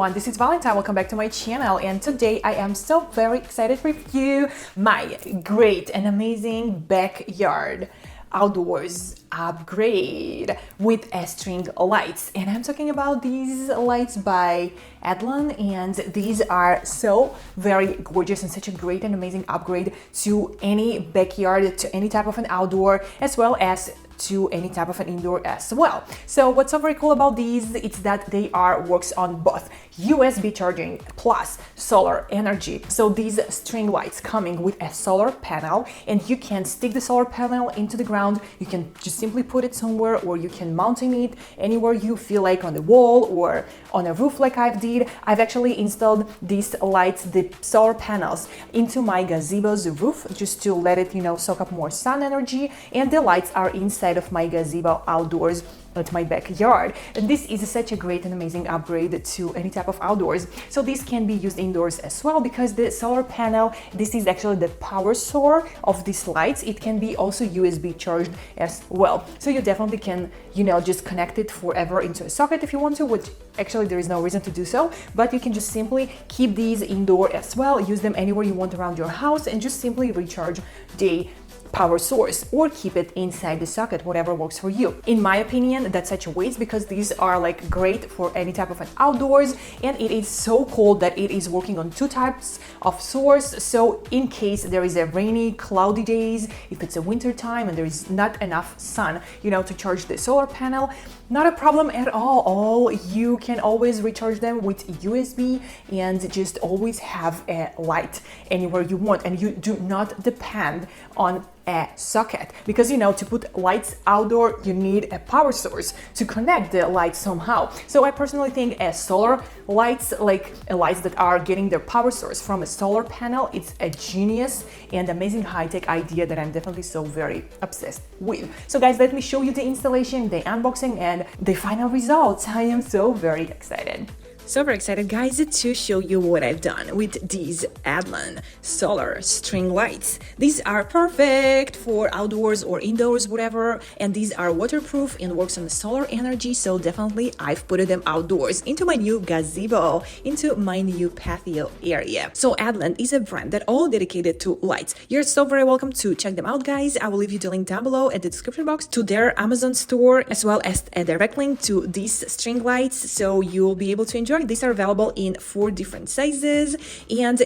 everyone, this is Valentine. Welcome back to my channel, and today I am so very excited to review my great and amazing backyard outdoors upgrade with string lights. And I'm talking about these lights by Addlon, and these are so very gorgeous and such a great and amazing upgrade to any backyard, to any type of an outdoor, as well as to any type of an indoor as well. So what's so very cool about these, it's that they works on both USB charging plus solar energy. So these string lights coming with a solar panel, and you can stick the solar panel into the ground. You can just simply put it somewhere, or you can mounting it anywhere you feel like, on the wall or on a roof like I did. I've actually installed these lights, the solar panels, into my gazebo's roof just to let it, soak up more sun energy, and the lights are inside of my gazebo outdoors at my backyard. And this is such a great and amazing upgrade to any type of outdoors. So this can be used indoors as well, because the solar panel, this is actually the power source of these lights. It can be also USB charged as well. So you definitely can, just connect it forever into a socket if you want to, which actually there is no reason to do so, but you can just simply keep these indoor as well, use them anywhere you want around your house, and just simply recharge the power source or keep it inside the socket, whatever works for you. In my opinion, that's such a waste, because these are like great for any type of an outdoors, and it is so cool that it is working on two types of source. So in case there is a rainy, cloudy days, if it's a winter time and there is not enough sun, to charge the solar panel, not a problem at all. You can always recharge them with USB and just always have a light anywhere you want, and you do not depend on a socket, because to put lights outdoor you need a power source to connect the lights somehow. So I personally think solar lights, like lights that are getting their power source from a solar panel, it's a genius and amazing high-tech idea that I'm definitely so very obsessed with. So guys, let me show you the installation, the unboxing, and the final results. I am so very excited. So very excited, guys, to show you what I've done with these Addlon solar string lights. These are perfect for outdoors or indoors, whatever, and these are waterproof and works on the solar energy. So definitely I've put them outdoors into my new gazebo, into my new patio area. So Addlon is a brand that all dedicated to lights. You're so very welcome to check them out, guys. I will leave you the link down below at the description box to their Amazon store, as well as a direct link to these string lights, so you'll be able to enjoy. These are available in 4 different sizes, and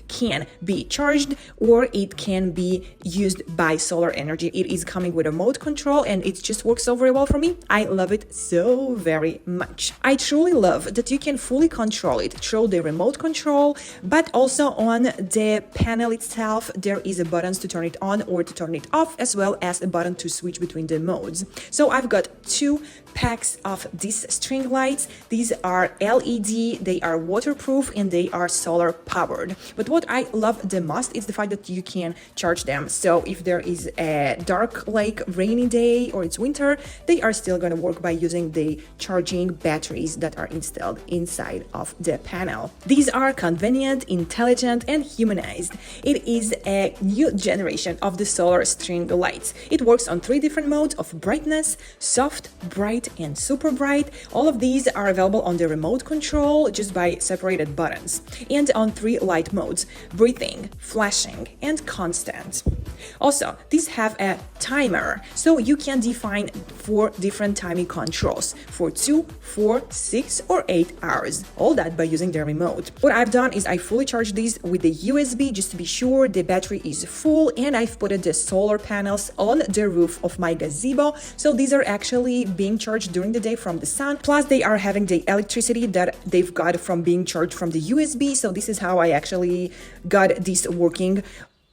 can be charged or it can be used by solar energy. It is coming with a remote control, and it just works so very well for me. I love it so very much. I truly love that you can fully control it through the remote control, but also on the panel itself there is a buttons to turn it on or to turn it off, as well as a button to switch between the modes. So I've got 2 packs of these string lights. These are LED, they are waterproof, and they are solar powered. But what I love the most is the fact that you can charge them. So if there is a dark, like rainy day, or it's winter, they are still going to work by using the charging batteries that are installed inside of the panel. These are convenient, intelligent, and humanized. It is a new generation of the solar string lights. It works on 3 different modes of brightness: soft, bright, and super bright. All of these are available on the remote control just by separated buttons, and on 3 light modes: breathing, flashing, and constant. Also, these have a timer, so you can define 4 different timing controls for 2, 4, 6, or 8 hours. All that by using the remote. What I've done is I fully charged these with the USB just to be sure the battery is full, and I've put the solar panels on the roof of my gazebo, so these are actually being charged during the day from the sun, plus they are having the electricity that they've got from being charged from the USB. So this is how I actually got this working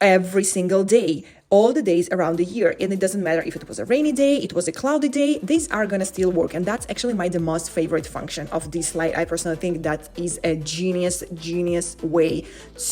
every single day, all the days around the year. And it doesn't matter if it was a rainy day, it was a cloudy day, these are gonna still work. And that's actually the most favorite function of this light. I personally think that is a genius way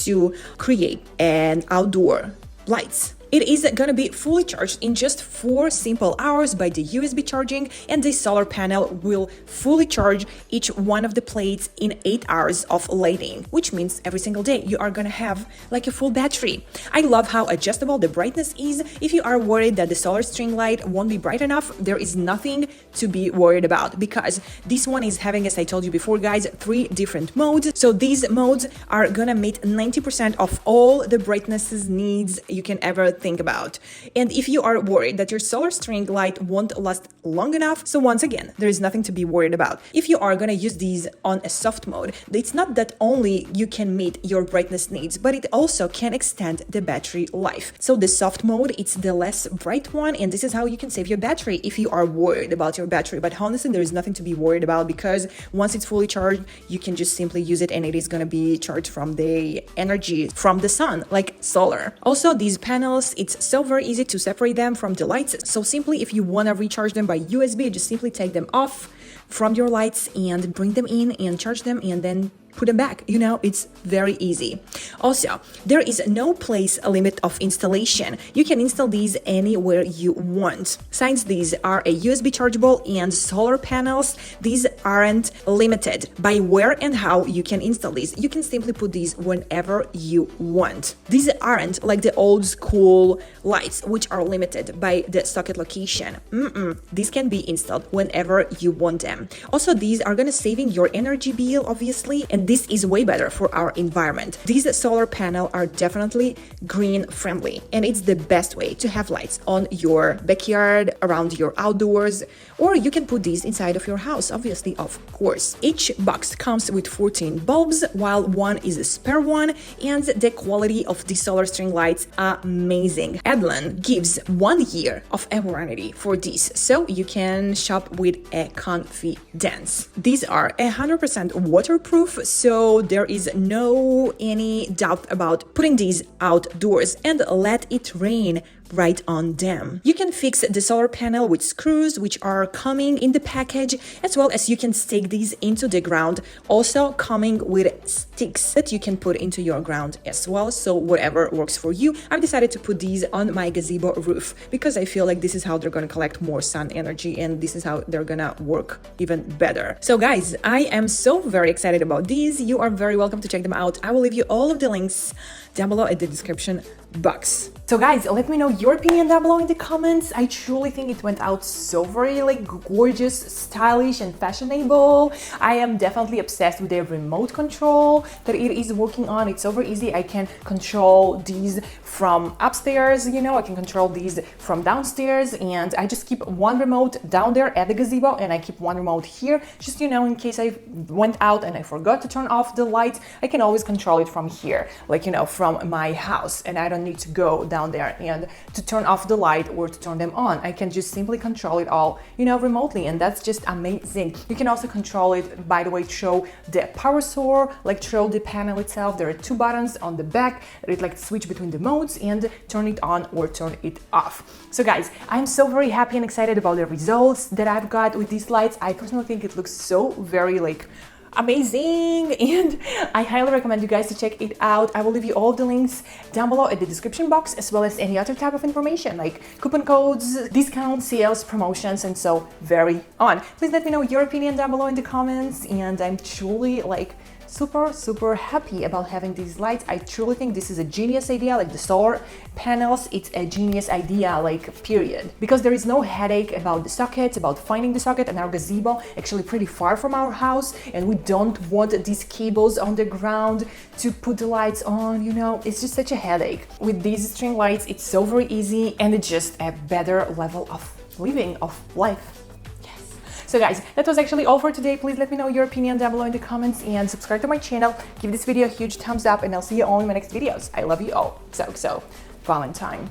to create an outdoor lights. It is gonna be fully charged in just 4 simple hours by the USB charging, and the solar panel will fully charge each one of the plates in 8 hours of lighting, which means every single day you are gonna have like a full battery. I love how adjustable the brightness is. If you are worried that the solar string light won't be bright enough, there is nothing to be worried about, because this one is having, as I told you before guys, 3 different modes. So these modes are gonna meet 90% of all the brightnesses needs you can ever think about. And if you are worried that your solar string light won't last long enough, so once again, there is nothing to be worried about. If you are gonna use these on a soft mode, it's not that only you can meet your brightness needs, but it also can extend the battery life. So the soft mode, it's the less bright one, and this is how you can save your battery if you are worried about your battery. But honestly, there is nothing to be worried about, because once it's fully charged, you can just simply use it, and it is gonna be charged from the energy from the sun, like solar. Also, these panels, it's so very easy to separate them from the lights. So simply, if you want to recharge them by USB, just simply take them off from your lights and bring them in and charge them, and then put them back. You know, it's very easy. Also, there is no place limit of installation. You can install these anywhere you want. Since these are a USB chargeable and solar panels, these aren't limited by where and how you can install these. You can simply put these whenever you want. These aren't like the old school lights, which are limited by the socket location. These can be installed whenever you want them. Also, these are gonna saving your energy bill, obviously, and this is way better for our environment. These solar panels are definitely green friendly, and it's the best way to have lights on your backyard, around your outdoors, or you can put these inside of your house, obviously, of course. Each box comes with 14 bulbs, while one is a spare one, and the quality of the solar string lights are amazing. Addlon gives 1 year of a warranty for these, so you can shop with a confidence. These are 100% waterproof, so there is no any doubt about putting these outdoors, and let it rain right on them. You can fix the solar panel with screws, which are coming in the package, as well as you can stick these into the ground, also coming with sticks that you can put into your ground as well. So whatever works for you. I've decided to put these on my gazebo roof, because I feel like this is how they're going to collect more sun energy, and this is how they're gonna work even better. So guys, I am so very excited about these. You are very welcome to check them out. I will leave you all of the links down below in the description box. So guys, let me know your opinion down below in the comments. I truly think it went out so very like gorgeous, stylish, and fashionable. I am definitely obsessed with the remote control that it is working on. It's so very easy. I can control these from upstairs, you know, I can control these from downstairs, and I just keep one remote down there at the gazebo, and I keep one remote here, just, you know, in case I went out and I forgot to turn off the light, I can always control it from here, like, you know, from my house, and I don't need to go down there and to turn off the light or to turn them on. I can just simply control it all, you know, remotely, and that's just amazing. You can also control it, by the way, through the power source, like through the panel itself. There are 2 buttons on the back that it like switch between the modes and turn it on or turn it off. So guys, I'm so very happy and excited about the results that I've got with these lights. I personally think it looks so very like amazing, and I highly recommend you guys to check it out. I will leave you all the links down below in the description box, as well as any other type of information like coupon codes, discounts, sales, promotions, and so very on. Please let me know your opinion down below in the comments, and I'm truly like super happy about having these lights. I truly think this is a genius idea, like the solar panels, it's a genius idea, like period, because there is no headache about the sockets, about finding the socket, and our gazebo actually pretty far from our house, and we don't want these cables on the ground to put the lights on, you know, it's just such a headache. With these string lights, it's so very easy, and it's just a better level of living, of life. So guys, that was actually all for today. Please let me know your opinion down below in the comments, and subscribe to my channel. Give this video a huge thumbs up, and I'll see you all in my next videos. I love you all. So Valentine.